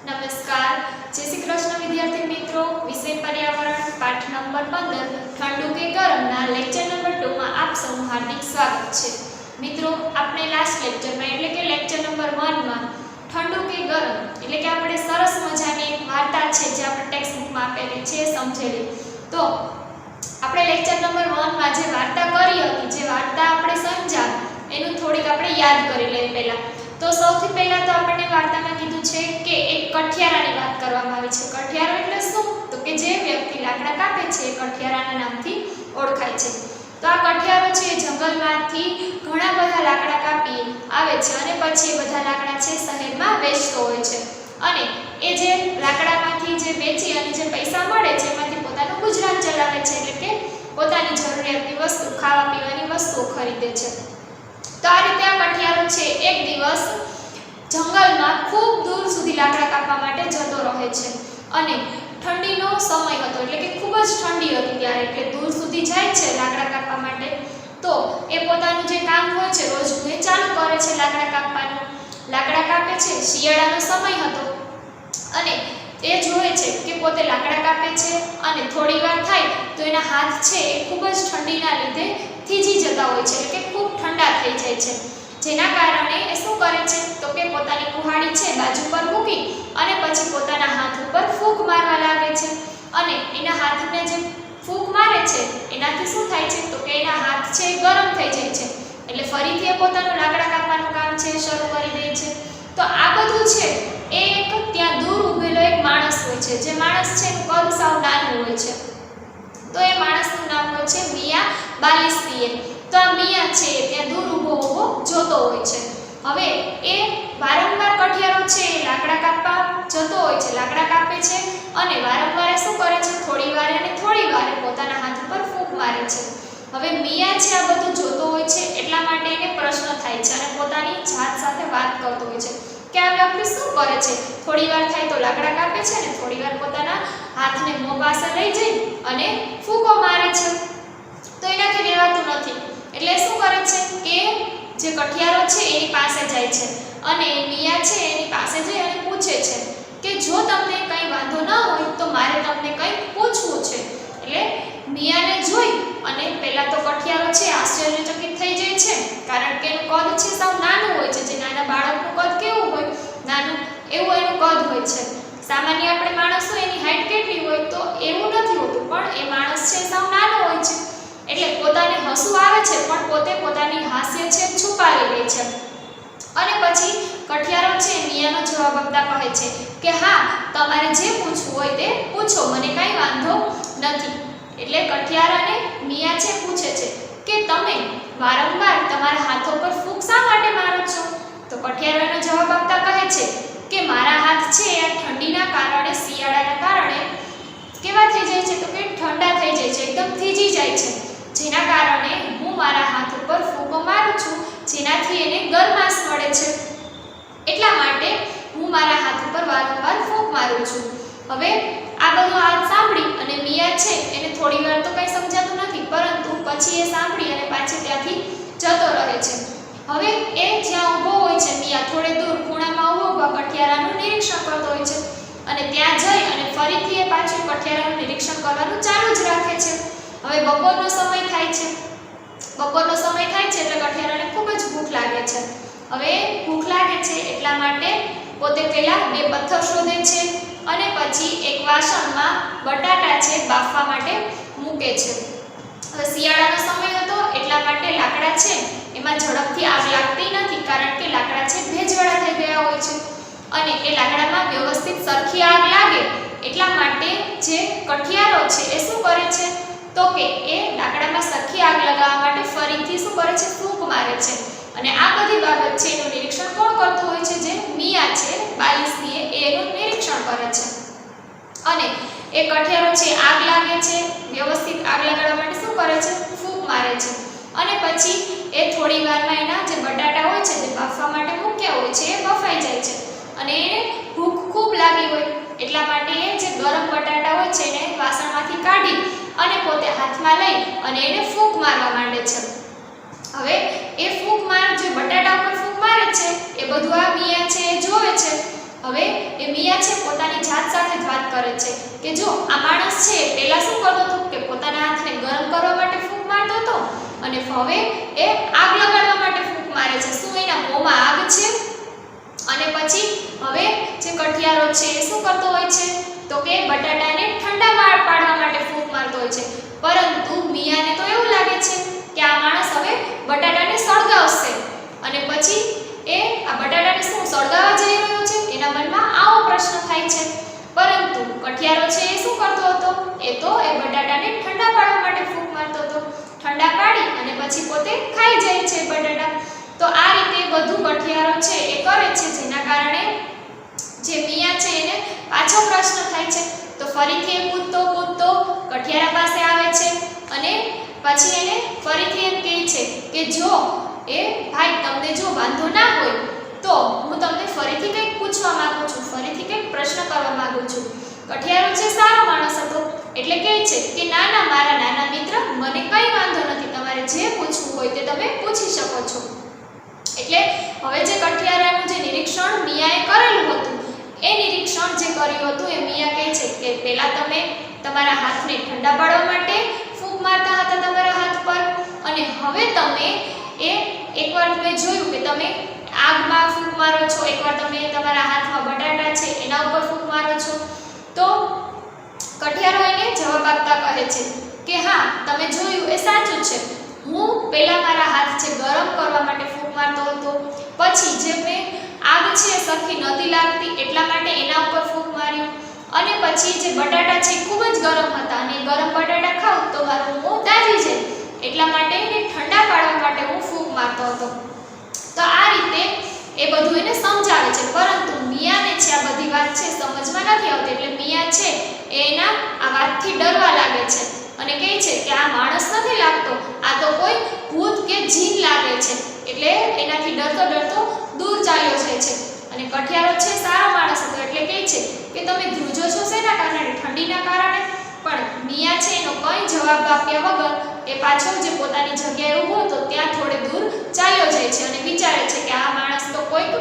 નમસ્કાર, જય શ્રી કૃષ્ણ વિદ્યાર્થી મિત્રો. વિષય પર્યાવરણ, પાઠ નંબર 15 ઠંડુ કે ગરમના લેક્ચર નંબર 2 માં આપ સૌનું હાર્દિક સ્વાગત છે. મિત્રો, આપણે લાસ્ટ લેક્ચરમાં એટલે કે લેક્ચર નંબર 1 માં ઠંડુ કે ગરમ એટલે કે આપણે સરસ મજાની એક વાર્તા છે જે આપણે ટેક્સ્ટ બુકમાં આપેલી છે સમજેલી. તો આપણે લેક્ચર નંબર 1 માં જે વાર્તા કરી હતી, જે વાર્તા આપણે સમજ્યા એનું થોડીક આપણે યાદ કરી લઈએ પહેલા. તો સૌથી પહેલા તો આપણને વાર્તામાં કીધું છે કે એક કઠિયારાની વાત કરવામાં આવી છે. કઠિયારો એટલે શું? તો કે જે વ્યક્તિ લાકડા કાપે છે એ કઠિયારાના નામથી ઓળખાય છે. તો આ કઠિયારો છે એ જંગલમાંથી ઘણા બધા લાકડા કાપી આવે છે અને પછી એ બધા લાકડા છે શહેરમાં વેચતો હોય છે. અને એ જે લાકડામાંથી જે વેચી અને જે પૈસા મળે છે એમાંથી પોતાનું ગુજરાન ચલાવે છે, એટલે કે પોતાની જરૂરિયાતની વસ્તુ, ખાવા પીવાની વસ્તુઓ ખરીદે છે. તો આ રીતે આ કઠિયારો છે એક દિવસ જંગલમાં ખૂબ દૂર સુધી લાકડા કાપવા માટે જતો રહે છે. અને ઠંડીનો સમય હતો, એટલે કે ખૂબ જ ઠંડી હતી ત્યારે, એટલે દૂર સુધી જાય છે લાકડા કાપવા માટે. તો એ પોતાનું જે કામ હોય છે રોજનું એ ચાલુ કરે છે લાકડા કાપવાનું. લાકડા કાપે છે, શિયાળાનો સમય હતો અને એ જોવે છે કે પોતે લાકડા કાપે છે અને થોડી વાર થાય તો એના હાથ છે એ ખૂબ જ ઠંડીના લીધે થીજી જતા હોય છે, એટલે કે ખૂબ ઠંડા થઈ જાય છે. જેના કારણે એ શું કરે છે તો કે પોતાની કુહાડી છે બાજુ પર મૂકી અને પછી પોતાના હાથ ઉપર ફૂંક મારવા લાગે છે. અને એના હાથને જે ફૂંક મારે છે એનાથી શું થાય છે તો કે એના હાથ છે એ ગરમ થઈ જાય છે, એટલે ફરીથી એ પોતાનું લાકડા કાપવાનું કામ છે શરૂ કરી દે છે. તો આ બધું છે એ એક ત્યાં દૂર ઊભેલો એક માણસ હોય છે. જે માણસ છે એનું કદ સાવ નાનું હોય છે. તો એ માણસનું નામ હોય છે મિયા બાલિસ્તીએ. તો આ મિયા છે ત્યાં દૂર ઊભો જોતો હોય છે. હવે એ વારંવાર કઠિયારો છે એ લાકડા કાપવા જતો હોય છે, લાકડા કાપે છે અને વારંવાર શું કરે છે, થોડી વારે અને થોડી વારે પોતાના હાથ ઉપર ફૂંક મારે છે. હવે મિયા છે આ બધું જોતો હોય છે એટલા માટે એને પ્રશ્ન થાય છે અને પોતાની જાત સાથે વાત કરતો હોય છે કે આ વ્યક્તિ શું કરે છે, થોડી વાર થાય તો લાકડા કાપે છે ને થોડી વાર પોતાના હાથને મોં પાસે લઈ જઈ અને ફૂંકો મારે છે. તો એનાથી રહેવાતું નથી, એટલે શું કરે છે કે જે કઠિયારો છે એની પાસે જાય છે અને મિયા છે એની પાસે જઈ અને પૂછે છે કે જો તમને કંઈ વાંધો ન હોય તો મારે તમને કંઈક પૂછવું છે. એટલે મિયાને જોઈ અને પહેલા તો કઠિયારો છે આશ્ચર્યચકિત થઈ જાય છે, કારણ કે એનું કદ છે સાવ નાનું હોય છે. જે નાના બાળકનું કદ કેવું હોય, નાનું, એવું એનું કદ હોય છે. સામાન્ય આપણે માણસો એની હાઈટ કેટલી હોય તો એવું નથી હોતું, પણ એ માણસ છે સાવ નાનો હોય છે. એટલે પોતાને હસવું આવે છે પણ પોતે પોતાની હાસ્ય છે છુપાવી લે છે. અને પછી કઠિયારો છે મિયાનો જવાબ આપતા કહે છે કે હા, તમારે જે પૂછવું હોય તે પૂછો, મને કાંઈ વાંધો નથી. એટલે કઠિયારાને મિયા છે પૂછે છે કે તમે વારંવાર તમારા હાથો પર ફૂંક શા માટે મારો છો? તો કઠિયારાનો જવાબ આપતા કહે છે કે મારા હાથ છે આ ઠંડીના કારણે, શિયાળાના કારણે કેવા થઈ જાય છે તો કે ઠંડા થઈ જાય છે, એકદમ થીજી જાય છે. જેના કારણે હું મારા હાથ ઉપર ફૂંકો મારું છું, જેનાથી એને ગરમાશ મળે છે. એટલા માટે હું મારા હાથ ઉપર વારંવાર ફૂંક મારું છું. હવે આ બધું વાત સાંભળી અને મિયા છે એને થોડી વાર તો કંઈ સમજાતું નથી, પરંતુ પછી એ સાંભળી અને પાછી ત્યાંથી જતો રહે છે. હવે એ જ્યાં ઊભો હોય છે મિયા થોડે દૂર ખૂણામાં ઊભો કઠિયારાનું નિરીક્ષણ કરતો હોય છે અને ત્યાં જઈ અને ફરીથી એ પાછું કઠિયારાનું નિરીક્ષણ કરવાનું ચાલુ જ રાખે છે. હવે બપોરનો સમય થાય છે. બપોરનો સમય થાય છે એટલે કઠિયારાને ખૂબ જ ભૂખ લાગે છે. હવે ભૂખ લાગે છે એટલા માટે પોતે પહેલા 2 પથ્થર શોધે છે અને પછી એક વાસણમાં બટાટા છે બાફવા માટે મૂકે છે. હવે શિયાળાનો સમય હતો એટલા માટે લાકડા છે એમાં ઝડપથી આગ લાગતી નથી, કારણ કે લાકડા છે ભેજવાળા થઈ ગયા હોય છે અને એ લાકડામાં વ્યવસ્થિત સરખી આગ લાગે એટલા માટે જે કઠિયારો છે એ શું કરે છે તો કે એ લાકડામાં સરખી આગ લગાવવા માટે ફરીથી શું કરે છે, ફૂંક મારે છે. અને આ બધી બાબત છે એનું નિરીક્ષણ કોણ કરતું હોય છે? જે મિયા છે બાલિસ્તીએ એનું નિરીક્ષણ કરે છે. અને એ કઠિયારો છે આગ લાગે છે, વ્યવસ્થિત આગ લગાડવા માટે શું કરે છે, ફૂંક મારે છે. અને પછી એ થોડી વારમાં એના જે બટાટા હોય છે જે બાફવા માટે મૂક્યા હોય છે એ બફાઈ જાય છે અને એને ભૂખ ખૂબ લાગી હોય એટલા માટે એ જે ગરમ બટાટા હોય છે એને વાસણમાંથી કાઢી અને પોતે હાથમાં લઈ અને એને ફૂંક મારવા માંડે છે. હવે એ ફૂંક માર જે બટાટા ઉપર ફૂંક મારે છે એ બધું આ મિયા છે એ જોવે છે. હવે એ મિયા છે પોતાની જાત સાથે જ વાત કરે છે કે જો આ માણસ છે પહેલા શું કરતો હતો કે પોતાના હાથને ગરમ કરવા માટે ફૂંક મારતો હતો અને હવે એ આગ લગાડવા માટે ફૂંક મારે છે. શું એના મોંમાં આગ છે? અને પછી હવે જે કઠિયારો છે એ શું કરતો હોય છે તો કે બટાટાને ઠંડા પાડવા માટે ફૂંક મારતો હોય છે. પરંતુ મિયાને તો એવું લાગે છે કે આ માણસ હવે બટાટાને સળગાવશે અને પછી એ આ બટાટાને શું સળગાવવા જઈ રહ્યો છે એના મનમાં આવો પ્રશ્ન થાય છે. પરંતુ કઠિયારો છે એ શું કરતો હતો? એ તો એ બટાટાને ઠંડા પાડવા માટે ફૂંક મારતો હતો. ઠંડા પાડી અને પછી પોતે ખાઈ જાય છે બટાટા. તો આ રીતે બધું કઠિયારો છે એ કરે છે, જેના કારણે જે મિયા છે એને પાછો પ્રશ્ન થાય છે. તો ફરીથી એ કૂદતો કઠિયારા પાસે આવે છે અને પછી એને ફરીથી એમ કહે છે કે જો એ ભાઈ તમને જો વાંધો ના હોય તો હું તમને ફરીથી કંઈક પૂછવા માંગુ છું, ફરીથી કંઈક પ્રશ્ન કરવા માંગુ છું. કઠિયારો છે સારો માણસ હતો એટલે કહે છે કે ના ના મારા નાના મિત્ર, મને કંઈ વાંધો નથી, તમારે જે પૂછવું હોય તે તમે પૂછી શકો છો. એટલે હવે જે કઠિયારાનું જે નિરીક્ષણ મિયાએ કરેલું હતું એ નિરીક્ષણ જે કર્યું હતું એ મિયા કહે છે કે પહેલા તમે તમારા હાથને ઠંડા પાડવા માટે ફૂંક મારતા હતા તમારા હાથ પર અને હવે તમે એકવાર મેં જોયું કે તમે આગમાં ફૂંક મારો છો, એકવાર તમે તમારા હાથમાં બટાટા છે એના ઉપર ફૂંક મારો છો. તો કઠિયારો એને જવાબ આપતા કહે છે કે હા તમે જોયું એ સાચું છે, હું પહેલા મારા હાથ છે ગરમ કરવા માટે ફૂંક મારતો હતો, પછી જે મેં આગ છે સરખી નહોતી લાગતી એટલા માટે એના ઉપર ફૂંક માર્યું અને પછી જે બટાટા છે ખૂબ જ ગરમ હતા અને ગરમ બટાટા ખાઉં તો મારું મોં દાઝી જાય એટલા માટે એને ઠંડા પાડવા માટે હું ફૂંક મારતો હતો. તો આ રીતે એ બધું એને સમજાવે છે. પરંતુ મિયાને છે આ બધી વાત છે સમજમાં નથી આવતી એટલે મિયા છે એના આ વાતથી ડરવા લાગે છે અને કહે છે કે આ માણસ નથી લાગતો, આ તો કોઈ ભૂત કે જીન લાગે છે. એટલે એનાથી ડરતો દૂર ચાલ્યો જાય છે. અને કઠિયારો છે સારો માણસ હતો એટલે કહે છે કે તમે ધ્રુજો છો શેના કારણે? ઠંડીના કારણે. પણ મિયા છે એનો કંઈ જવાબ આપ્યા વગર એ પાછો જે પોતાની જગ્યાએ ઊભો હતો ત્યાં થોડે દૂર ચાલ્યો જાય છે અને વિચારે છે કે આ માણસ તો કોઈક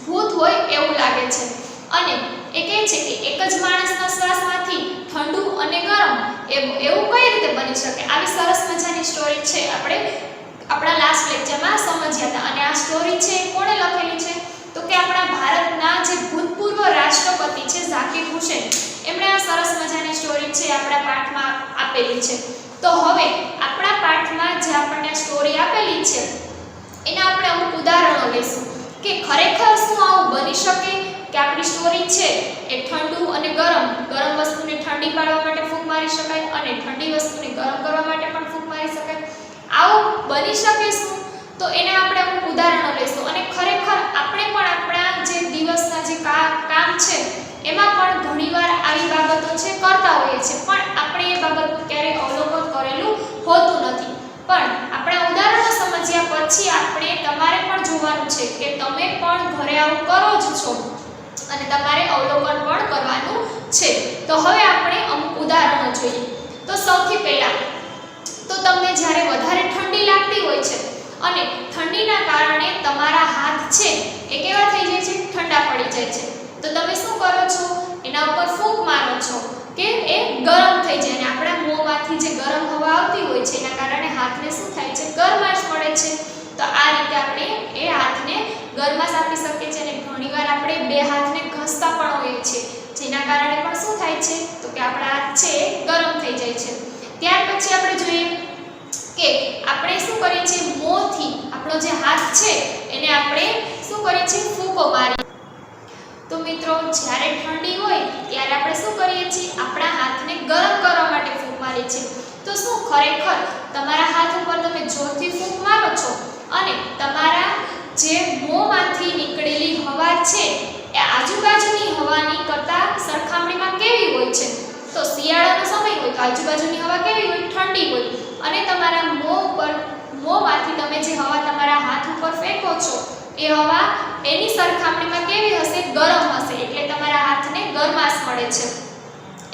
ભૂત હોય એવું લાગે છે. અને એ કહે છે કે એક જ માણસના શ્વાસમાંથી ઠંડુ અને ગરમ એવું કઈ રીતે બની શકે? આવી સરસ મજાની સ્ટોરી છે આપણે આપણા લાસ્ટ લેક્ચરમાં સમજ્યા હતા. અને આ સ્ટોરી છે કોણે લખેલી છે તો કે આપણા ભારતના જે ભૂતપૂર્વ રાષ્ટ્રપતિ છે ઝાકિર હુસેન, એમણે આ સરસ મજાની સ્ટોરી છે આપણા પાઠમાં આપેલી છે. તો હવે આપણા પાઠમાં જે આપણને સ્ટોરી આપેલી છે એના આપણે અમુક ઉદાહરણો લઈશું કે ખરેખર શું આવું બની શકે કે આપણી સ્ટોરી છે એ ઠંડુ અને ગરમ વસ્તુને ઠંડી પાડવા માટે ફૂંક મારી શકાય અને ઠંડી વસ્તુને ગરમ કરવા માટે પણ ફૂંક મારી શકાય. આવું બની શકે શું? તો એના આપણે અમુક ઉદાહરણો લઈશું અને ખરેખર આપણે પણ આપણા જે દિવસના જે કામ છે એમાં પણ ઘણીવાર આવી બાબતો છે કરતા હોઈએ છીએ, પણ આપણે એ બાબતનું ક્યારેય અવલોકન કરેલું હોતું નથી. પણ આપણા ઉદાહરણો સમજ્યા પછી આપણે તમારે પણ જોવાનું છે કે તમે પણ ઘરે આવું કરો જ છો અને તમારે અવલોકન પણ કરવાનું છે. તો હવે આપણે અમુક ઉદાહરણો જોઈએ. તો સૌથી પહેલા તો તમને જ્યારે વધારે ઠંડી લાગતી હોય છે અને ઠંડીના કારણે તમારા હાથ છે એ કેવા થઈ જાય છે? ઠંડા પડી જાય છે. તો તમે શું કરો છો? એના ઉપર ફૂંક મારો છો કે એ ગરમ થઈ જાય અને આપણા મોંમાંથી જે ગરમ હવા આવતી હોય છે એના કારણે હાથને શું થાય છે? ગરમાશ મળે છે. તો આ રીતે આપણે એ હાથને ગરમાશ આપી શકીએ છીએ અને ઘણીવાર આપણે બે હાથને ઘસતા પણ હોઈએ છીએ જેના કારણે પણ શું થાય છે તો કે આપણા હાથ છે એ ગરમ થઈ જાય છે. ત્યાર પછી આપણે જોઈએ કે આપણે શું કરીએ છીએ? મોંથી આપણો જે હાથ છે એને આપણે શું કરીએ છીએ? ફૂંકો મારીએ. તો મિત્રો જ્યારે ઠંડી હોય ત્યારે આપણે શું કરીએ છીએ? આપણા હાથને ગરમ કરવા માટે ફૂંક મારીએ છીએ. તો શું ખરેખર તમારા હાથ ઉપર તમે જોરથી ફૂંક મારો છો અને તમારા જે મોંમાંથી નીકળેલી હવા છે એ આજુબાજુની હવાની કરતાં સરખામણીમાં કેવી હોય છે? તો શિયાળાનો સમય હોય તો આજુબાજુની હવા કેવી હોય? ઠંડી હોય. અને તમારા મોંમાંથી તમે જે હવા તમારા હાથ ઉપર ફેંકો છો એ હવા એની સરખામણીમાં કેવી હશે? ગરમ હશે. એટલે તમારા હાથને ગરમાશ મળે છે.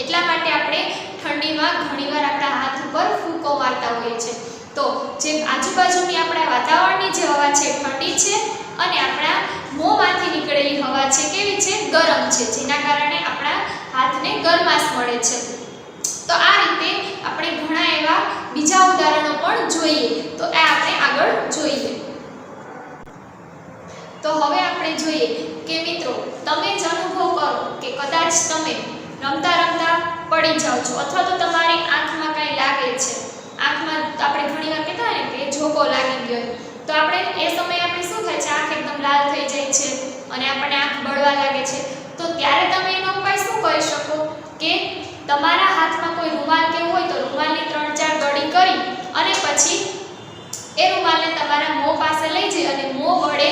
એટલા માટે આપણે ઠંડીમાં ઘણીવાર આપણા હાથ ઉપર ફૂંકો મારતા હોઈએ છીએ. તો જે આજુબાજુની આપણા વાતાવરણની જે હવા છે ઠંડી છે અને આપણા મોંમાંથી નીકળેલી હવા છે કેવી છે? ગરમ છે. આપણને ગરમાશ મળે છે. તો આ રીતે આપણે ઘણા એવા બીજા ઉદાહરણો પણ જોઈએ. તો એ આપણે આગળ જોઈએ. તો હવે આપણે જોઈએ કે મિત્રો તમે જ અનુભવ કરો કે કદાચ તમે રમતા રમતા પડી જાઓ છો અથવા તો તમારી આંખમાં કંઈ લાગે છે. આંખમાં આપણે ઘણીવાર કહેતા હોય ને કે ઝોકો લાગી ગયો, તો આપણે એ સમયે આપણે શું થાય છે, આંખ એકદમ લાલ થઈ જાય છે અને આપણને આંખ બળવા લાગે છે. તો ત્યારે તમે એનો ઉપાય શું કરી શકો કે તમારા હાથમાં કોઈ રૂમાલ કેવું હોય તો રૂમાલની 3-4 ગળી કરી અને પછી એ રૂમાલને તમારા મોં પાસે લઈ જઈ અને મોં વડે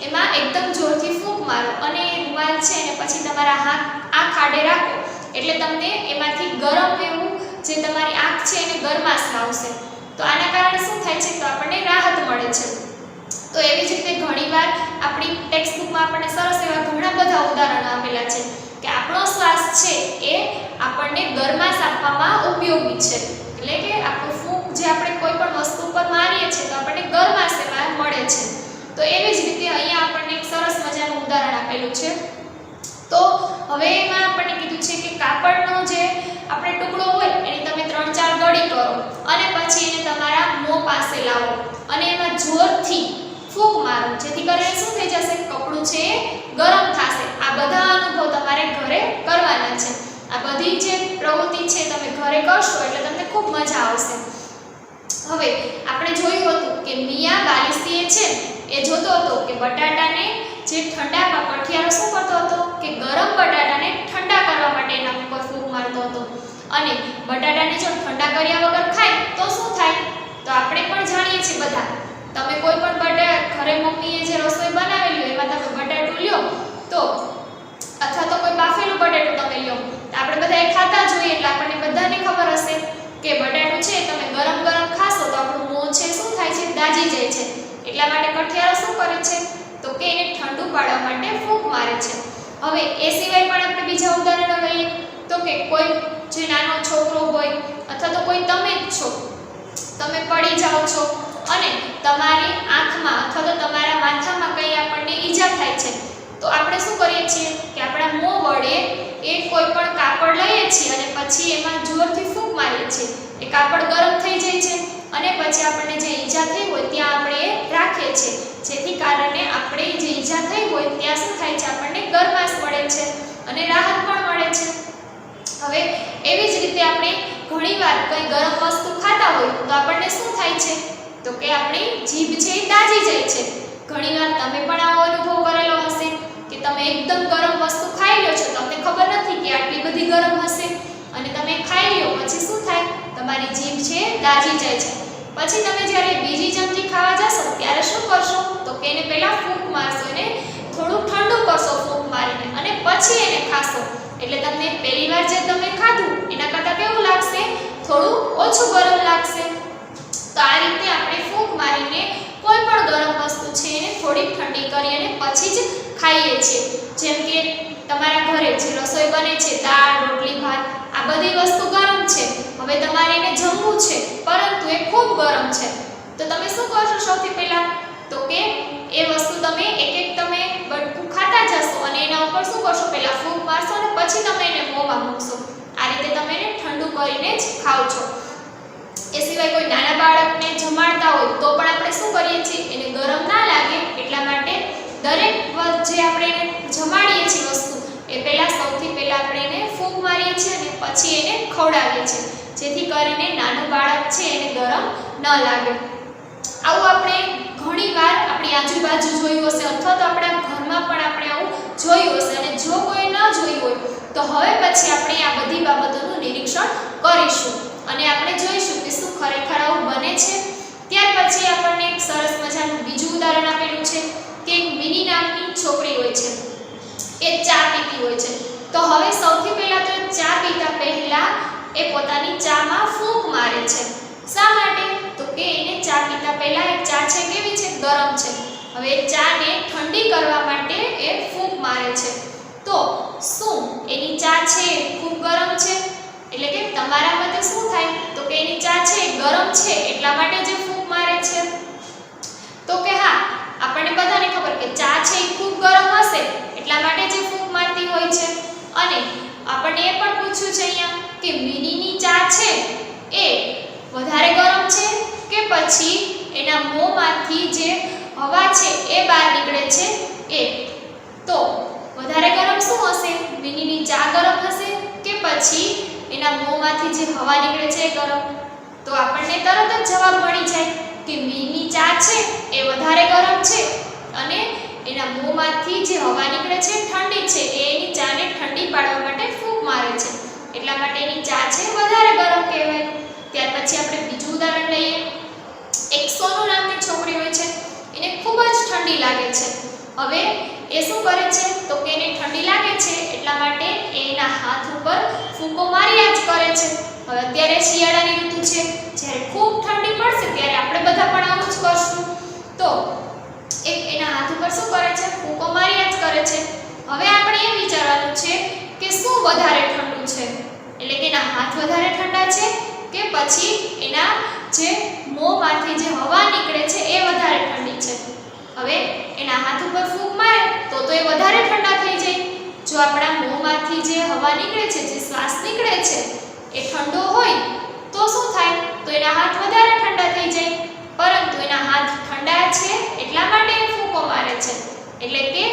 એમાં એકદમ જોરથી ફૂંક મારો અને એ રૂમાલ છે અને પછી તમારા આંખ આડે રાખો એટલે તમને એમાંથી ગરમ એવું જે તમારી આંખ છે એને ગરમાશ લાવશે. તો આના કારણે શું થાય છે, તો આપણને રાહત મળે છે. તો એવી જ રીતે ઘણીવાર આપણી ટેક્સ્ટ બુકમાં આપણને સરસ એવા ઘણા બધા ઉદાહરણો આપેલા છે કે આપણો શ્વાસ છે એ આપણને ગરમાશ આપવામાં ઉપયોગી છે. એટલે કે આપણું ફૂંક જે આપણે કોઈ પણ વસ્તુ પર મારીએ છીએ તો આપણને ગરમાશ એમાં મળે છે. તો એવી જ રીતે અહીંયા આપણને એક સરસ મજાનું ઉદાહરણ આપેલું છે. તો હવે એમાં આપણને કીધું છે કે કાપડનો જે આપણે ટુકડો હોય એની તમે 3-4 ગળી કરો અને પછી એને તમારા મોં પાસે લાવો અને એમાં જોરથી ફૂંક મારો, જેથી કરીને શું થઈ જશે, કપડું છે એ ગરમ થશે. આ બધા અનુભવ તમારે ઘરે કરવાના છે. આ બધી જે પ્રવૃત્તિ છે તમે ઘરે કરશો એટલે તમને ખૂબ મજા આવશે. હવે આપણે જોયું હતું કે મિયા બાલિસ્તીએ છે એ જોતો હતો કે બટાટાને જે ઠંડા કઠિયારો શું કરતો હતો કે ગરમ બટાટાને ઠંડા કરવા માટે એના ઉપર ફૂંક મારતો હતો અને બટાટાને જો ઠંડા કર્યા વગર ખાય તો શું થાય, તો આપણે પણ જાણીએ છીએ બધા. તમે કોઈ પણ ઘરે મમ્મીએ જે રસોઈ બનાવેલી હોય એમાં તમે બટાટું લ્યો તો અથવા તો કોઈ બાફેલું બટાટું તમે લ્યો તો આપણે બધા એ ખાતા જોઈએ એટલે આપણને બધાને ખબર હશે કે બટાટું છે તમે ગરમ ગરમ ખાશો તો આપણું મોં છે શું થાય છે, દાજી જાય છે. એટલા માટે કઠિયારો શું કરે છે, તો કે એને ઠંડુ પાડવા માટે ફૂંક મારે છે. હવે એ સિવાય પણ આપણે બીજા ઉદાહરણો લઈએ તો કે કોઈ જે નાનો છોકરો હોય અથવા તો કોઈ તમે જ છો, તમે પડી જાઓ છો અને તમારી આંખમાં અથવા તો તમારા માથામાં કંઈ આપણને ઈજા થાય છે તો આપણે શું કરીએ છીએ કે આપણા મોં વડે એ કોઈ પણ કાપડ લઈએ છીએ અને પછી એમાં જોરથી ફૂંક મારીએ છીએ. એ કાપડ ગરમ થઈ જાય છે અને પછી આપણને જે ઈજા થઈ હોય ત્યાં આપણે એ રાખીએ છીએ, જેથી કારણે આપણે જે ઈજા થઈ હોય ત્યાં શું થાય છે, આપણને ગરમાશ મળે છે અને રાહત પણ મળે છે. હવે એવી જ રીતે આપણે ઘણીવાર કંઈ ગરમ વસ્તુ ખાતા હોય તો આપણને શું થાય છે, તો કે આપણી જીભ છે એ દાજી જાય છે. ઘણીવાર તમે પણ આવો અનુભવ કરેલો હશે કે તમે એકદમ ગરમ વસ્તુ ખાઈ લો છો, તમને ખબર નથી કે આટલી બધી ગરમ હશે અને તમે ખાઈ લો પછી શું થાય, તમારી જીભ છે દાજી જાય છે. પછી તમે જ્યારે બીજી ચમચી ખાવા જશો ત્યારે શું કરશો, તો કે એને પહેલા ફૂંક મારશો, એને થોડું ઠંડુ કરશો ફૂંક મારીને અને પછી એને ખાશો. એટલે તમને પહેલી વાર જે તમે ખાધું એના કરતાં કેવું લાગશે, થોડું ઓછું ગરમ લાગશે. તો આ રીતે આપણે ફૂંક મારીને કોઈ પણ ગરમ વસ્તુ છે એને થોડી ઠંડી કરી અને પછી જ ખાઈએ છીએ. જેમ કે તમારા ઘરે જે રસોઈ બને છે, દાળ, રોટલી, ભાત, આ બધી વસ્તુ ગરમ છે. હવે તમારે એને જમવું છે પરંતુ એ ખૂબ ગરમ છે તો તમે શું કરશો, સૌથી પહેલા તો કે એ વસ્તુ તમે એક તમે બટકું ખાતા જશો અને એના ઉપર શું કરશો, પહેલા ફૂંક મારશો અને પછી તમે એને મોંમાં મૂકશો. આ રીતે તમે એને ઠંડુ કરીને જ ખાઓ છો. એ સિવાય કોઈ નાના બાળકને જમાડતા હોય તો પણ આપણે શું કરીએ છીએ, એને ગરમ ના લાગે એટલા માટે દરેક જે આપણે એને જમાડીએ છીએ વસ્તુ એ પહેલાં સૌથી પહેલાં આપણે એને ફૂંક મારીએ છીએ અને પછી એને ખવડાવીએ છીએ, જેથી કરીને નાનું બાળક છે એને ગરમ ન લાગે. આવું આપણે ઘણીવાર આપણી આજુબાજુ જોયું હશે અથવા તો આપણા ઘરમાં પણ આપણે આવું જોયું હશે અને જો કોઈ ન જોયું હોય તો હવે પછી આપણે આ બધી બાબતોનું નિરીક્ષણ કરીશું અને આપણે જોઈશું કે શું ખરેખર આવું બને છે. ત્યાર પછી આપણને એક સરસ મજાનું બીજું ઉદાહરણ આપેલું છે કે એક મિની નામની છોકરી હોય છે, એ ચા પીતી હોય છે. તો હવે સૌથી પહેલાં તો ચા પીતા પહેલાં એ પોતાની ચામાં ફૂંક મારે છે. શા માટે, તો કે એને ચા પીતા પહેલાં એ ચા છે કેવી છે, ગરમ છે. હવે ચાને ઠંડી કરવા માટે એ ફૂંક મારે છે. તો શું એની ચા છે ખૂબ ગરમ છે, એટલે કે તમારા મતે શું થાય, તો કે એની ચા છે ગરમ છે એટલા માટે જે ફૂંક મારે છે, તો કે હા, આપણને બધાને ખબર કે ચા છે એ ખૂબ ગરમ હશે એટલા માટે જે ફૂંક મારતી હોય છે. અને આપણને એ પણ કે મિનીની ચા છે એ વધારે ગરમ છે કે પછી એના મોંમાંથી જે હવા છે એ બહાર નીકળે છે એ? તો વધારે ગરમ શું હશે? મિનીની ચા ગરમ હશે કે પછી એના મોંમાંથી જે હવા નીકળે છે એ ગરમ? તો આપણને તરત જ જવાબ મળી જાય કે મિની ચા છે એ વધારે ગરમ છે અને એના મોંમાંથી જે હવા નીકળે છે ઠંડી છે, એ એની ચાને ઠંડી પાડવા માટે ફૂંક મારે છે, એટલા માટે એની ચા છે વધારે ગરમ કહેવાય. ત્યાર પછી આપણે બીજું ઉદાહરણ લઈએ. એક સોનુ નામની છોકરી હોય છે, એને ખૂબ જ ઠંડી લાગે છે. હવે એ શું કરે છે? તો કે એને ઠંડી લાગે છે એટલા માટે એના હાથ ઉપર ફૂંકો માર્યા જ કરે છે. હવે અત્યારે શિયાળાની ઋતુ છે, જ્યારે ખૂબ ઠંડી પડશે ત્યારે આપણે બધા પણ આવું જ કરશું. તો એના હાથ ઉપર શું કરે છે? ફૂંકો માર્યા જ કરે છે. હવે આપણે એ વિચારવાનું છે કે શું વધારે ઠંડુ છે, એટલે કે એના હાથ વધારે ઠંડા છે કે પછી એના જે મોંમાંથી જે હવા નીકળે છે એ વધારે ઠંડી છે? હવે એના હાથ ઉપર ફૂંક મારે તો એ વધારે ઠંડા થઈ જાય. જો આપણા મોંમાંથી જે હવા નીકળે છે, જે શ્વાસ નીકળે છે એ ઠંડો હોય તો શું થાય? તો એના હાથ વધારે ઠંડા થઈ જાય. પરંતુ એના હાથ ઠંડા છે એટલા માટે એ ફૂંકો મારે છે, એટલે કે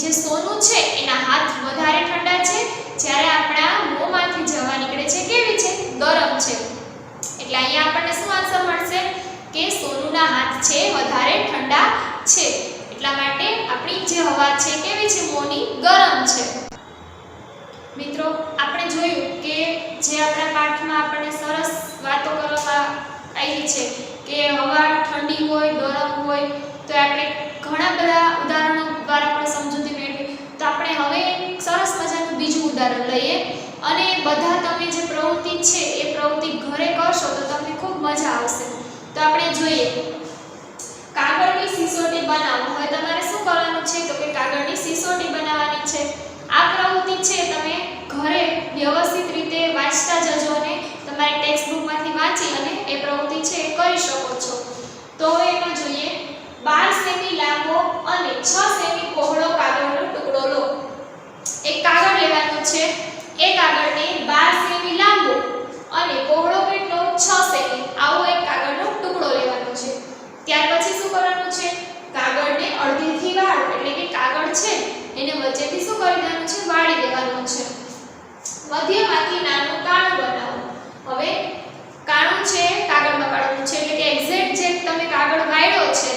જે સોનું છે એના હાથ વધારે ઠંડા છે, જ્યારે આપણા મોંમાંથી જે હવા નીકળે છે કેવી છે? ગરમ છે. એટલે અહીંયા આપણને શું આન્સર મળશે? કે સોનુના હાથ છે વધારે ઠંડા છે, એટલા માટે આપણી જે હવા છે કેવી છે? મોંની ગરમ છે. મિત્રો, આપણે જોયું કે જે આપણા પાઠમાં આપણને સરસ વાતો કરવામાં આવી છે કે હવા ઠંડી હોય, ગરમ હોય, તો આપણે ઘણા બધા ઉદાહરણો દ્વારા પણ સમજૂતી મેળવી. તો આપણે હવે સરસ મજાનું બીજું ઉદાહરણ લઈએ અને બધા તમે જે પ્રવૃત્તિ છે એ પ્રવૃત્તિ ઘરે કરશો તો તમને ખૂબ મજા આવશે. તો આપણે જોઈએ, કાગળની સિસોટી બનાવો. હવે તમારે શું કરવાનું છે? તો કે કાગળની સિસોટી બનાવવાની છે. આ પ્રવૃત્તિ છે તમે ઘરે વ્યવસ્થિત રીતે વાંચતા જજો અને તમારી ટેક્સ્ટ બુકમાંથી વાંચી અને એ પ્રવૃત્તિ છે એ કરી શકો છો. તો હવે એમાં જોઈએ, 12 સેમી લાંબો અને 6 સેમી પહોળો કાગળનો ટુકડો લો. એક કાગળ લેવાનું છે, એ કાગળને 12 સેમી લાંબો અને પહોળો કેટલો? 6 સેમી આવો એક કાગળનો ટુકડો લેવાનો છે. ત્યાર પછી શું કરવાનું છે? કાગળને અડધેથી વાળો, એટલે કે કાગળ છે એને વચ્ચેથી શું કરી દેવાનું છે? વાળી દેવાનું છે. મધ્યમાંથી નાનું કાણું બનાવો. હવે કાણું છે કાગળમાં પાડવાનું છે, એટલે કે એક્ઝેક્ટ જે તમે કાગળ વાળ્યો છે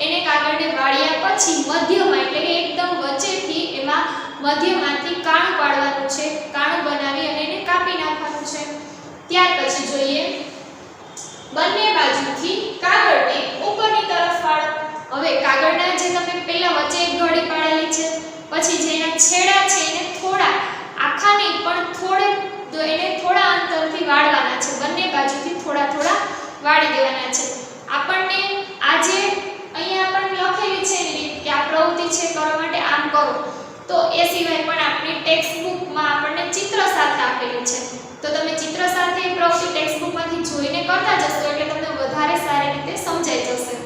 એને કાગળને વાળ્યા પછી મધ્યમાં, એટલે કે એકદમ વચ્ચેથી એમાં મધ્યમાંથી કાણું પાડવાનું છે. કાણું બનાવી અને એને કાપી નાખવાનું છે. ત્યાર પછી જોઈએ, બંને બાજુથી કાગળને ઉપરની તરફ વાળો. હવે કાગળના જે તમે પહેલા વચ્ચે એક ઘડી પાડેલી છે, પછી જેના છેડા છે એને થોડા, આખા નહીં પણ એને થોડા અંતરથી વાળવાના છે. બંને બાજુથી થોડા થોડા વાળી દેવાના છે. આપણને આજે અહીંયા આપણને લખેલી છે એની રીત કે આ પ્રવૃત્તિ છે કરવા માટે આમ કરો. તો એ સિવાય પણ આપણી ટેક્સ્ટ બુકમાં આપણને ચિત્ર સાથે આપેલી છે. તો તમે ચિત્ર સાથે એ પ્રવૃત્તિ ટેક્સ્ટ બુકમાંથી જોઈને કરતા જશો એટલે તમને વધારે સારી રીતે સમજાઈ જશે.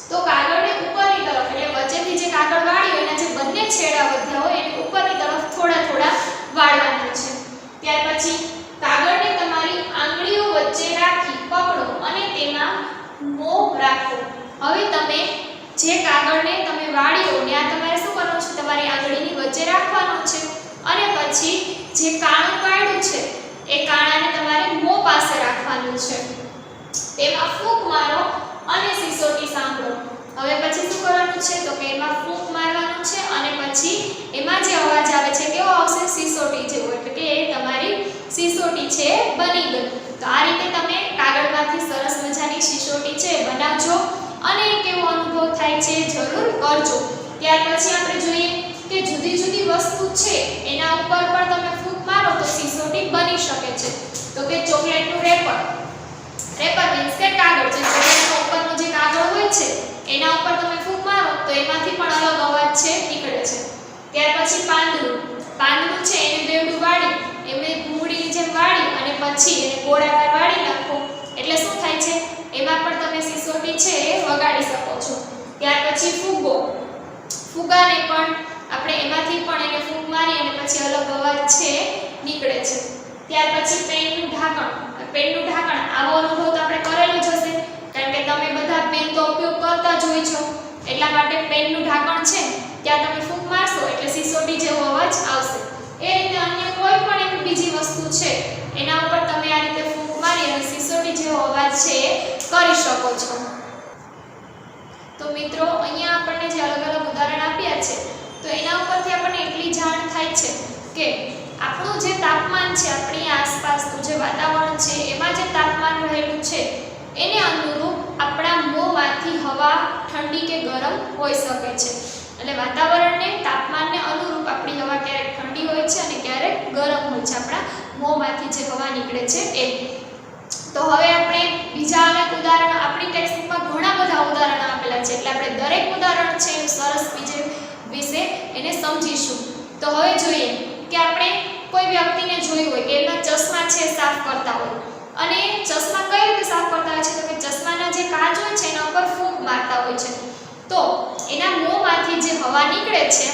તો કાગળને ઉપરની તરફ, એટલે વચ્ચેથી જે કાગળ વાળ્યો એના જે બંને છેડા વધ્યા હોય એને ઉપરની તરફ થોડા થોડા વાળવાના છે. ત્યાર પછી કાગળને તમારી આંગળીઓ વચ્ચે રાખી પકડો અને તેમાં મોં રાખો. હવે તમે જે કાગળને તમે વાળ્યો ત્યાં તમારે શું કરવાનું છે? તમારી આંગળીની વચ્ચે રાખવાનો છે અને પછી જે કાણું પાડ્યું છે એ કાણાને તમારે મોં પાસે રાખવાનું છે. તેમાં ફૂંક મારો અને સિસોટી સાંભળો. હવે પછી શું કરવાનું છે? તો કે એમાં ફૂંક મારવાનું છે અને પછી એમાં જે અવાજ આવે છે કેવો આવશે? સિસોટી જેવો, એટલે કે એ તમારી સિસોટી છે બની ગઈ. તો આ રીતે તમે કાગળમાંથી સરસ મજાની સિસોટી છે બનાવજો અને કેવો અનુભવ થાય છે જરૂર કરજો. ત્યાર પછી આપણે જોઈએ કે જુદી જુદી વસ્તુ છે એના ઉપર પણ તમે ફૂંક મારો તો સિસોટી બની શકે છે. તો કે ચોકલેટનું રેપર, રેપર મીન્સ કે કાગળ, જે ચોકલેટનો ઉપરનો જે કાગળ હોય છે એના ઉપર તમે ફૂંક મારો તો એમાંથી પણ અલગ અવાજ છે નીકળે છે. ત્યાર પછી પાંદડું, પાંદડું છે એને બેવડું વાળી, એમને મૂડીની જેમ વાળી અને પછી એને ગોળાકાર વાળી નાખો એટલે શું થાય છે? એમાં પણ તમે સિસોટી છે એ વગાડી શકો છો. ત્યાર પછી ફુગ્ગો, ફુગ્ગાને પણ આપણે એમાંથી પણ એને ફૂંક મારી અને પછી અલગ અવાજ છે નીકળે છે. ત્યાર પછી પેનનું ઢાંકણ આવો અનુભવ તો આપણે કરેલો જ હશે, કારણ કે તમે બધા પેન તો ઉપયોગ કરતા જ હોય છો, એટલા માટે પેનનું ઢાંકણ છે ત્યાં તમે ફૂંક મારશો એટલે સિસોટી જેવો અવાજ આવશે. એ રીતે અન્ય કોઈ પણ એવી બીજી વસ્તુ છે એના ઉપર તમે આ રીતે ફૂંક મારી અને સિસોટી જેવો અવાજ છે એ કરી શકો છો. તો મિત્રો અહીંયા આપણને જે અલગ અલગ ઉદાહરણ આપ્યા છે તો એના ઉપરથી આપણને એટલી જાણ થાય છે કે આપણું જે તાપમાન છે, આપણી આસપાસનું જે વાતાવરણ છે એમાં જે તાપમાન રહેલું છે એને અનુરૂપ આપણા મોંમાંથી હવા ઠંડી કે ગરમ હોઈ શકે છે. એટલે વાતાવરણને તાપમાનને અનુરૂપ આપણી હવા ક્યારેક ઠંડી હોય છે અને ક્યારેક ગરમ હોય છે, આપણા મોંમાંથી જે હવા નીકળે છે એ. તો હવે આપણે બીજા અનેક ઉદાહરણ આપણી ટેક્સ્ટબુકમાં ઘણા બધા ઉદાહરણો આપેલા છે, એટલે આપણે દરેક ઉદાહરણ છે એનું સરસ વિશે એને સમજીશું. તો હવે જોઈએ કે આપણે કોઈ વ્યક્તિને જોયું હોય કે એના ચશ્મા છે સાફ કરતા હોય, અને ચશ્મા કઈ રીતે સાફ કરતા હોય છે તો કે ચશ્માના જે કાચ હોય છે એના ઉપર ફૂંક મારતા હોય છે. તો એના મોંમાંથી જે હવા નીકળે છે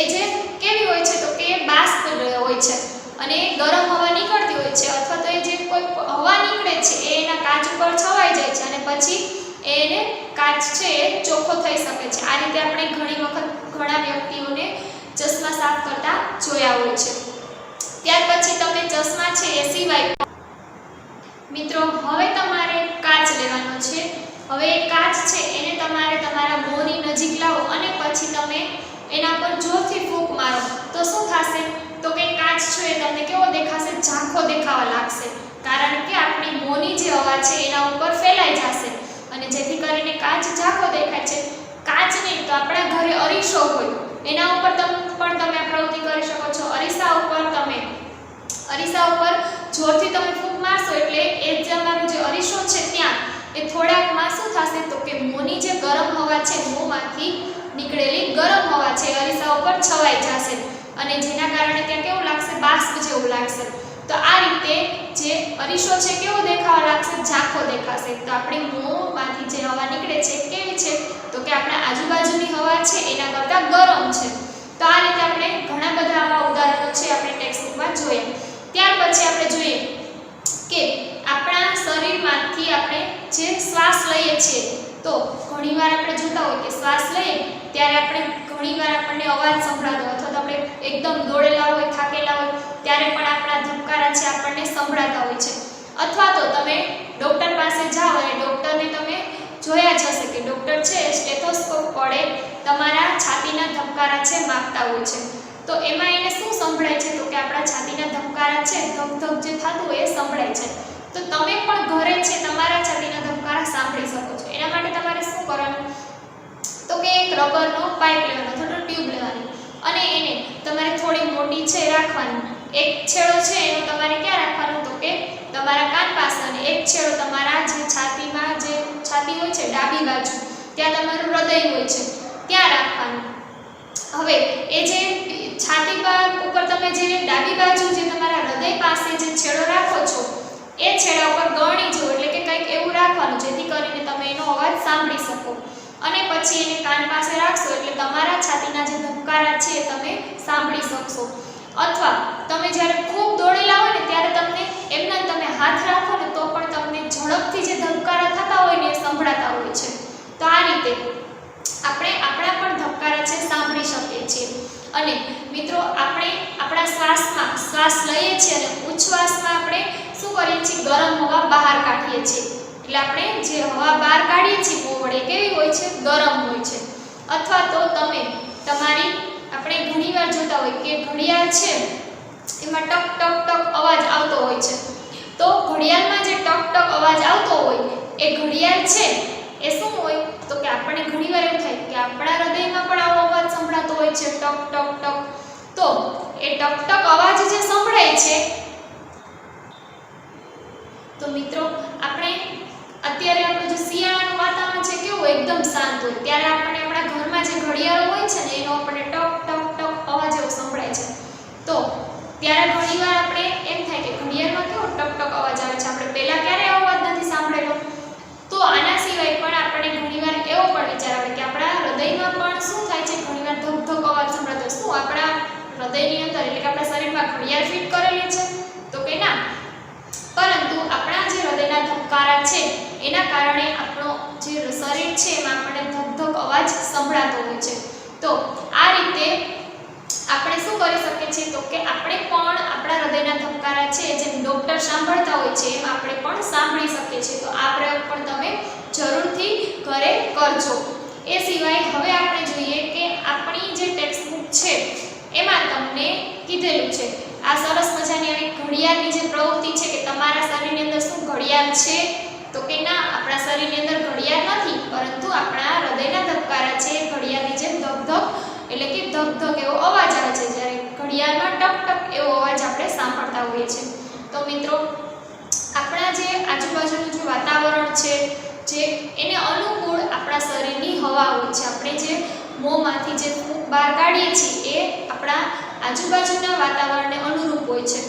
એ જે કેવી હોય છે તો કે બાષ્પ હોય છે, અને ગરમ હવા નીકળતી હોય છે, અથવા તો એ જે કોઈ હવા નીકળે છે એ એના કાચ ઉપર છવાઈ જાય છે અને પછી એને કાચ છે એ ચોખ્ખો થઈ શકે છે. આ રીતે આપણે ઘણી વખત ઘણા વ્યક્તિઓને ચશ્મા સાફ કરતા જોયા હોય છે. ત્યાર પછી તમે ચશ્મા છે એ સિવાય મિત્રો હવે તમારે કાચ લેવાનો છે. હવે એ કાચ છે એને તમારે તમારા મોંની નજીક લાવો અને પછી તમે એના પર જોરથી ફૂંક મારો તો શું થશે તો કે કાચ છે એ તમને કેવો દેખાશે, ઝાંખો દેખાવા લાગશે, કારણ કે આપણી મોંની જે હવા છે એના ઉપર ફેલાઈ જશે અને જેથી કરીને કાચ ઝાંખો દેખાય છે. કાચ નહીં તો આપણા ઘરે અરીસો હોય એના ઉપર પણ તમે આ પ્રવૃત્તિ કરી શકો છો. અરીસા ઉપર જોરથી તમે ફૂંક મારશો એટલે એ જે અમારું જે અરીસો છે ત્યાં એ થોડાકમાં શું થશે તો કે મોંની જે ગરમ હવા છે, મોંમાંથી નીકળેલી ગરમ હવા છે અરીસા ઉપર છવાઈ જશે અને જેના કારણે ત્યાં કેવું લાગશે, બાષ્પ જેવું લાગશે. તો આ રીતે જે અરીસો છે કેવો દેખાવા લાગશે, ઝાંખો દેખાશે. તો આપણી મોંમાંથી જે હવા નીકળે છે કેવી છે તો કે આપણા આજુબાજુની હવા છે એના કરતાં ગરમ છે. તો આ રીતે આપણે ઘણા બધા આવા ઉદાહરણો છે આપણી ટેક્સ્ટબુકમાં જોયા. ત્યાર પછી આપણે જોઈએ કે આપણા શરીરમાંથી આપણે જે શ્વાસ લઈએ છીએ તો ઘણીવાર આપણે જોતા હોય કે શ્વાસ લઈએ ત્યારે આપણે ઘણીવાર આપણને અવાજ સંભળાતો અથવા તો આપણે એકદમ દોડેલા હોય, થાકેલા હોય ત્યારે પણ આપણા ધબકારા છે આપણને સંભળાતા હોય છે. અથવા તો તમે ડૉક્ટર પાસે જાઓ અને ડૉક્ટરને તમે જોયા જ હશે કે ડૉક્ટર છે સ્ટેથોસ્કોપ વડે તમારા છાતીના ધબકારા છે માપતા હોય છે. તો એમાં એને શું સંભળાય છે તો કે આપણા છાતીના ધબકારા છે, ધક ધક જે થતું હોય એ સંભળાય છે. તો તમે પણ ઘરે છે તમારા છાતીના ધબકારા સાંભળી શકો છો. એના માટે તમારે શું કરવાનું તો કે એક રબરનો પાઇપ લેવાનો અથવા તો ટ્યુબ લેવાની અને એને તમારે થોડી મોટી છે રાખવાની. એક છેડો છે એનો તમારે ક્યાં રાખવાનો તો કે તમારા કાન પાસે, અને એક છેડો તમારા જે છાતીમાં જે છાતી હોય છે ડાબી બાજુ ત્યાં તમારું હૃદય હોય છે ત્યાં રાખવાનું. હવે એ જે છાતી પર ઉપર તમે જે ડાબી બાજુ જે તમારા હૃદય પાસે જે છેડો રાખો છો એ છેડા ઉપર ગળણી જેવું એટલે કે કંઈક એવું રાખવાનું જેથી કરીને તમે એનો અવાજ સાંભળી શકો, અને પછી એને કાન પાસે રાખશો એટલે તમારા છાતીના જે ધબકારા છે તમે સાંભળી શકશો. અથવા તમે જ્યારે ખૂબ દોડેલા હોય ને ત્યારે તમને એમના તમે હાથ રાખો ને તો પણ તમને ઝડપથી જે ધબકારા થતા હોય ને એ સંભળાતા હોય છે. તો આ રીતે આપણે આપણા પણ ધબકારા છે સાંભળી શકીએ છીએ. અને મિત્રો આપણે આપણા શ્વાસ લઈએ છીએ અને ઉચ્છ્વાસમાં આપણે શું કરીએ છીએ, ગરમ હવા બહાર કાઢીએ છીએ. એટલે આપણે જે હવા બહાર કાઢીએ છીએ મોં વડે કેવી હોય છે, ગરમ હોય છે. અથવા તો તમે તમારી આપણે ઘણીવાર જોતા હોય કે ઘડિયાળ છે એમાં ટક ટક ટક અવાજ આવતો હોય છે. તો ઘડિયાળમાં જે ટક ટક અવાજ આવતો હોય એ ઘડિયાળ છે એ શું હોય તો કે આપણને ઘણીવાર એવું થાય કે આપણા હૃદયમાં પણ આવો અવાજ સંભળાતો હોય છે, ટક ટક ટક. તો એ ટક ટક અવાજ જે સંભળાય છે તો મિત્રો આપણે અત્યારે આપણું જે શિયાળાનું વાતાવરણ છે કેવું એકદમ શાંત હોય ત્યારે આપણને આપણા ઘરમાં જે ઘડિયાળો હોય છે ને એનો આપણને ટક ટક ટક અવાજ એવો સંભળાય છે. તો ત્યારે ઘણીવાર આપણે એમ થાય કે ઘડિયાળમાં કેવો ટક ટક અવાજ આવે છે, આપણે પહેલાં ક્યારે અવાજ નથી સાંભળેલો. તો આના સિવાય પણ આપણને ઘણીવાર એવો પણ વિચાર આવે કે આપણા હૃદયમાં પણ શું થાય છે, ઘણીવાર ધક ધક અવાજ સંભળાતો. શું આપણા હૃદયની અંદર એટલે કે આપણા શરીરમાં ઘડિયાળ ફિટ કરેલી છે કે ના, પરંતુ આપણા જે હૃદયના ધબકારા છે એના કારણે આપણો જે શરીર છે એમાં આપણને ધક અવાજ સંભળાતો હોય છે. તો આ રીતે આપણે શું કરી શકીએ છીએ તો કે આપણે પણ આપણા હૃદયના ધબકારા છે જેમ ડૉક્ટર સાંભળતા હોય છે એમ આપણે પણ સાંભળી શકીએ છીએ. તો આ પ્રયોગ પણ તમે જરૂરથી ઘરે કરજો. એ સિવાય હવે આપણે જોઈએ કે આપણી જે ટેક્સ્ટ બુક છે એમાં તમને કીધેલું છે આ સરસ મજાની આવી ઘડિયાળની જે પ્રવૃત્તિ છે કે તમારા શરીરની અંદર શું ઘડિયાળ છે તો કે ના, આપણા શરીરની અંદર ઘડિયાળ નથી, પરંતુ આપણા હૃદયના ધબકારા છે ઘડિયાળની જેમ ધક એટલે કે ધક એવો અવાજ આવે છે, જ્યારે ઘડિયાળમાં ટક એવો અવાજ આપણે સાંભળતા હોઈએ છીએ. તો મિત્રો, આપણા જે આજુબાજુનું જે વાતાવરણ છે જે એને અનુકૂળ આપણા શરીરની હવા હોય છે. આપણે જે મોંમાંથી જે ફૂંક બહાર કાઢીએ છીએ એ આપણા આજુબાજુના વાતાવરણને અનુરૂપ હોય છે.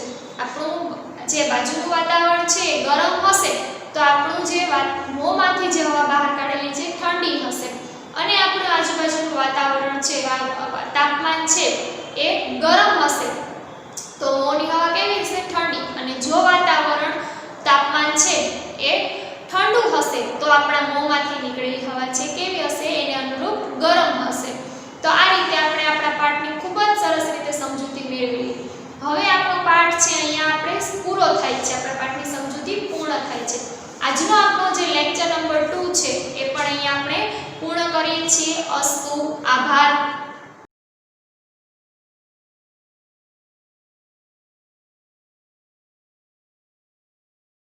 આપણું જે બાજુનું વાતાવરણ છે એ ગરમ હશે તો આપણું જે મોંમાંથી જે હવા બહાર કાઢેલી છે ઠંડી હશે, અને આપણું આજુબાજુનું વાતાવરણ છે તાપમાન છે એ ગરમ હશે તો મોંની હવા કેવી હશે? ઠંડી. અને જો વાતાવરણ તાપમાન છે એ ઠંડુ હશે તો આપણા મોંમાંથી નીકળેલી હવા છે કેવી હશે? એને અનુરૂપ ગરમ હશે. તો આ રીતે આપણે આપણા પાઠની ખૂબ જ સરસ રીતે સમજૂતી મેળવી. હવે આપણો પાઠ છે અહીંયા આપણે પૂરો થાય છે, આપણા પાઠની સમજૂતી પૂર્ણ થાય છે. આજનો આપણો જે લેક્ચર નંબર 2 છે એ પણ અહીંયા આપણે પૂર્ણ કરીએ છીએ. અસ્તુ. આભાર.